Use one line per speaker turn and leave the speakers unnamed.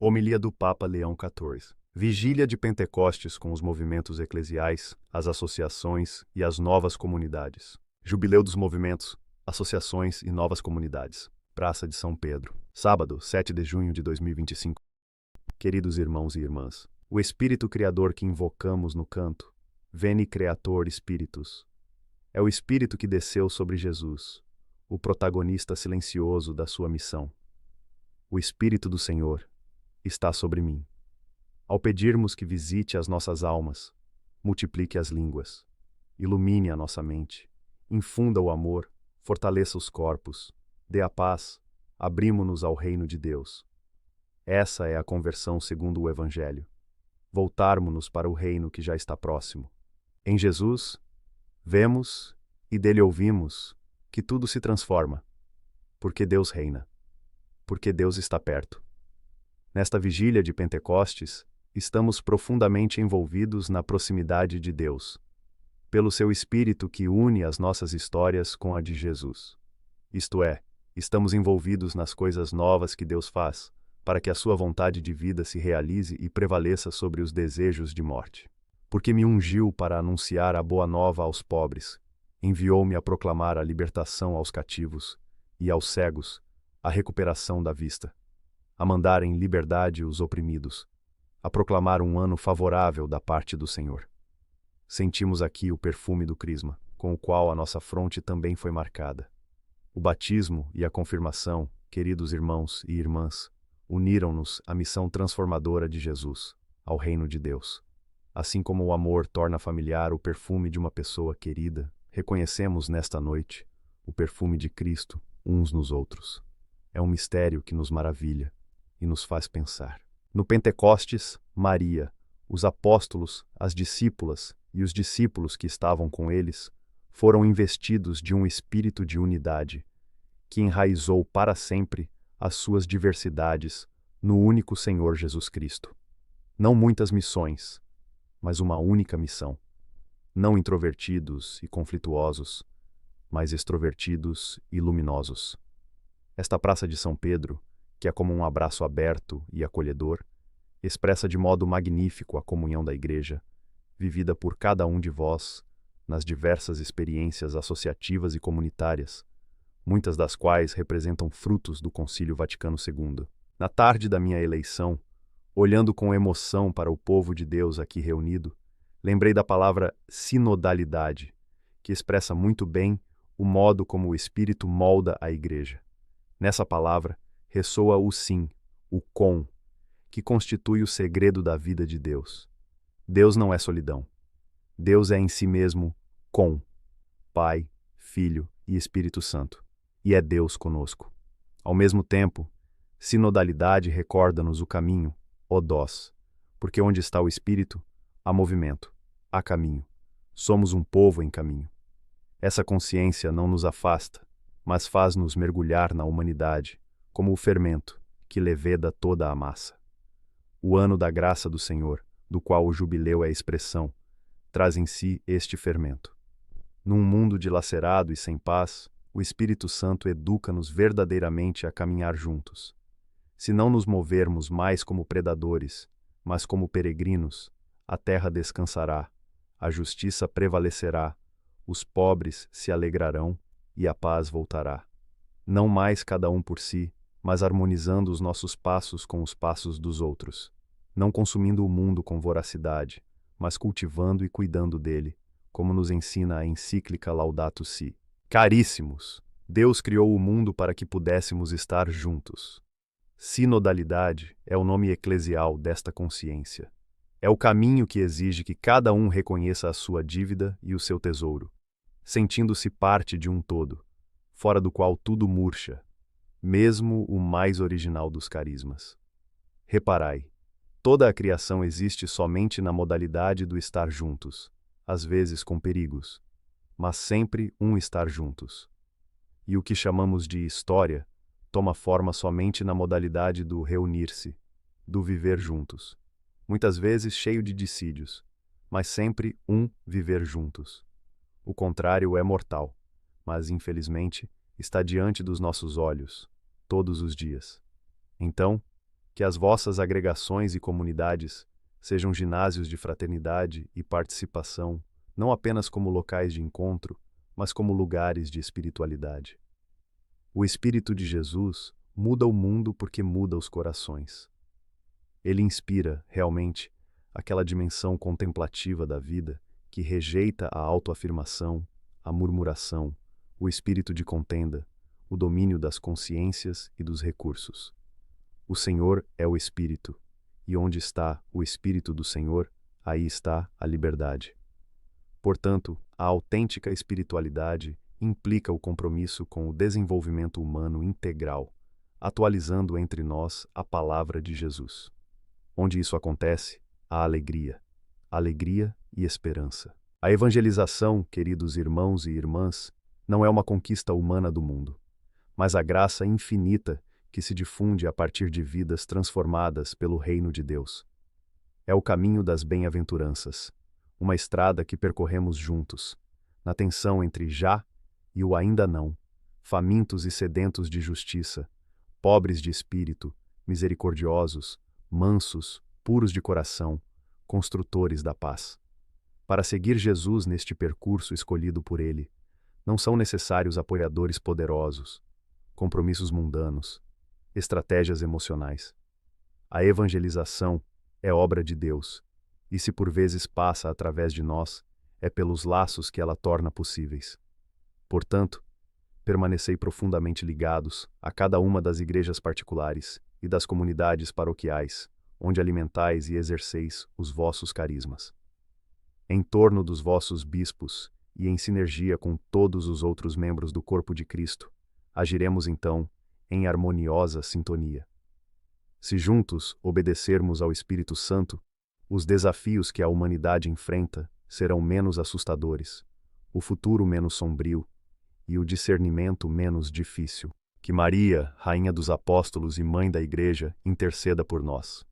Homilia do Papa Leão XIV. Vigília de Pentecostes com os movimentos eclesiais, as associações e as novas comunidades. Jubileu dos movimentos, associações e novas comunidades. Praça de São Pedro. Sábado, 7 de junho de 2025. Queridos irmãos e irmãs, o Espírito Criador que invocamos no canto, Veni Creator Spiritus, é o Espírito que desceu sobre Jesus, o protagonista silencioso da sua missão. O Espírito do Senhor está sobre mim. Ao pedirmos que visite as nossas almas, multiplique as línguas, ilumine a nossa mente, infunda o amor, fortaleça os corpos, dê a paz, abrimo-nos ao reino de Deus. Essa é a conversão segundo o Evangelho. Voltarmo-nos para o reino que já está próximo. Em Jesus, vemos e dele ouvimos que tudo se transforma, porque Deus reina, porque Deus está perto. Nesta vigília de Pentecostes, estamos profundamente envolvidos na proximidade de Deus, pelo seu Espírito que une as nossas histórias com a de Jesus. Isto é, estamos envolvidos nas coisas novas que Deus faz, para que a sua vontade de vida se realize e prevaleça sobre os desejos de morte. Porque me ungiu para anunciar a boa nova aos pobres, enviou-me a proclamar a libertação aos cativos e aos cegos, a recuperação da vista, a mandar em liberdade os oprimidos, a proclamar um ano favorável da parte do Senhor. Sentimos aqui o perfume do crisma, com o qual a nossa fronte também foi marcada. O batismo e a confirmação, queridos irmãos e irmãs, uniram-nos à missão transformadora de Jesus, ao reino de Deus. Assim como o amor torna familiar o perfume de uma pessoa querida, reconhecemos nesta noite o perfume de Cristo uns nos outros. É um mistério que nos maravilha e nos faz pensar. No Pentecostes, Maria, os apóstolos, as discípulas e os discípulos que estavam com eles foram investidos de um espírito de unidade, que enraizou para sempre as suas diversidades no único Senhor Jesus Cristo. Não muitas missões, mas uma única missão. Não introvertidos e conflituosos, mas extrovertidos e luminosos. Esta Praça de São Pedro, que é como um abraço aberto e acolhedor, expressa de modo magnífico a comunhão da Igreja, vivida por cada um de vós nas diversas experiências associativas e comunitárias, muitas das quais representam frutos do Concílio Vaticano II. Na tarde da minha eleição, olhando com emoção para o povo de Deus aqui reunido, lembrei da palavra sinodalidade, que expressa muito bem o modo como o Espírito molda a Igreja. Nessa palavra, ressoa o sim, o com, que constitui o segredo da vida de Deus. Deus não é solidão. Deus é em si mesmo com, Pai, Filho e Espírito Santo. E é Deus conosco. Ao mesmo tempo, sinodalidade recorda-nos o caminho, odós, porque onde está o Espírito, há movimento, há caminho. Somos um povo em caminho. Essa consciência não nos afasta, mas faz-nos mergulhar na humanidade, como o fermento que leveda toda a massa. O ano da graça do Senhor, do qual o jubileu é expressão, traz em si este fermento. Num mundo dilacerado e sem paz, o Espírito Santo educa-nos verdadeiramente a caminhar juntos. Se não nos movermos mais como predadores, mas como peregrinos, a terra descansará, a justiça prevalecerá, os pobres se alegrarão e a paz voltará. Não mais cada um por si, mas harmonizando os nossos passos com os passos dos outros. Não consumindo o mundo com voracidade, mas cultivando e cuidando dele, como nos ensina a encíclica Laudato Si. Caríssimos, Deus criou o mundo para que pudéssemos estar juntos. Sinodalidade é o nome eclesial desta consciência. É o caminho que exige que cada um reconheça a sua dívida e o seu tesouro, sentindo-se parte de um todo, fora do qual tudo murcha, mesmo o mais original dos carismas. Reparai, toda a criação existe somente na modalidade do estar juntos, às vezes com perigos, mas sempre um estar juntos. E o que chamamos de história toma forma somente na modalidade do reunir-se, do viver juntos. Muitas vezes cheio de dissídios, mas sempre um viver juntos. O contrário é mortal, mas infelizmente está diante dos nossos olhos, todos os dias. Então, Que as vossas agregações e comunidades sejam ginásios de fraternidade e participação, não apenas como locais de encontro, mas como lugares de espiritualidade. O Espírito de Jesus muda o mundo porque muda os corações. Ele inspira, realmente, aquela dimensão contemplativa da vida que rejeita a autoafirmação, a murmuração, o espírito de contenda, o domínio das consciências e dos recursos. O Senhor é o Espírito, e onde está o Espírito do Senhor, aí está a liberdade. Portanto, a autêntica espiritualidade implica o compromisso com o desenvolvimento humano integral, atualizando entre nós a palavra de Jesus. Onde isso acontece, há alegria e esperança. A evangelização, queridos irmãos e irmãs, não é uma conquista humana do mundo, mas a graça infinita que se difunde a partir de vidas transformadas pelo reino de Deus. É o caminho das bem-aventuranças, uma estrada que percorremos juntos, na tensão entre já e o ainda não, famintos e sedentos de justiça, pobres de espírito, misericordiosos, mansos, puros de coração, construtores da paz. Para seguir Jesus neste percurso escolhido por Ele, não são necessários apoiadores poderosos, compromissos mundanos, estratégias emocionais. A evangelização é obra de Deus, e se por vezes passa através de nós, é pelos laços que ela torna possíveis. Portanto, permanecei profundamente ligados a cada uma das igrejas particulares e das comunidades paroquiais, onde alimentais e exerceis os vossos carismas. Em torno dos vossos bispos e em sinergia com todos os outros membros do corpo de Cristo, agiremos então em harmoniosa sintonia. Se juntos obedecermos ao Espírito Santo, os desafios que a humanidade enfrenta serão menos assustadores, o futuro menos sombrio e o discernimento menos difícil. Que Maria, Rainha dos Apóstolos e Mãe da Igreja, interceda por nós.